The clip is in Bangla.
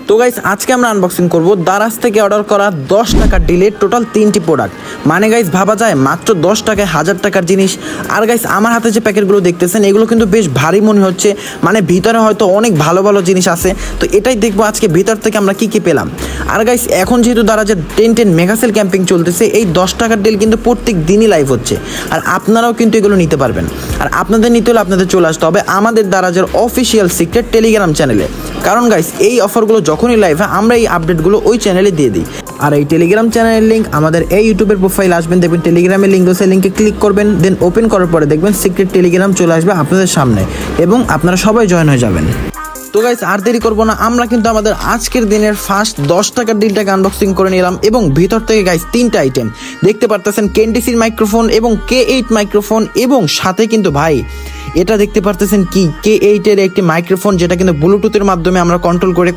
তো গাইস আজকে আমরা আনবক্সিং করব দারাজ থেকে অর্ডার করা 10 টাকার ডিলে টোটাল 3টি প্রোডাক্ট। মানে গাইস ভাবা যায় মাত্র 10 টাকায় 1000 টাকার জিনিস। আর গাইস আমার হাতে যে প্যাকেটগুলো দেখতেছেন এগুলো কিন্তু বেশ ভারী মনে হচ্ছে, মানে ভিতরে হয়তো অনেক ভালো ভালো জিনিস আছে। তো এটাই দেখবো আজকে ভিতর থেকে আমরা কি কি পেলাম। আর গাইস এখন যেহেতু দারাজের 10 মেগাসেল ক্যাম্পিং চলতেছে, এই 10 টাকার ডিল কিন্তু প্রত্যেক দিনই লাইভ হচ্ছে। আর আপনারাও কিন্তু এগুলো নিতে পারবেন। আর আপনাদের নিতে হলে আপনাদের চলে আসতে হবে আমাদের দারাজের অফিসিয়াল সিক্রেট টেলিগ্রাম চ্যানেলে। কারণ গাইস এই অফারগুলো যখনই লাইভ হয় আমরা এই আপডেটগুলো ওই চ্যানেলে দিয়ে দিই। আর এই টেলিগ্রাম চ্যানেলের লিঙ্ক আমাদের এই ইউটিউবের প্রোফাইল আসবেন, দেখবেন টেলিগ্রামের লিঙ্ক রয়েছে, লিঙ্কে ক্লিক করবেন, দেন ওপেন করার পরে দেখবেন সিক্রেট টেলিগ্রাম চলে আসবে আপনাদের সামনে এবং আপনারা সবাই জয়েন হয়ে যাবেন। তো গাইস আর দেরি করবো না, আমরা কিন্তু আমাদের আজকের দিনের ফার্স্ট 10 টাকার ডিলটাকে আনবক্সিং করে নিলাম এবং ভিতর থেকে গাইস 3টা আইটেম দেখতে পারতেছেন, কেনটিসির মাইক্রোফোন এবং K8 মাইক্রোফোন এবং সাথে কিন্তু ভাই এটা দেখতে পারতেছেন কি K8 এর একটি মাইক্রোফোন, যেটা কিন্তু ব্লুটুথের মাধ্যমে আমরা কন্ট্রোল করে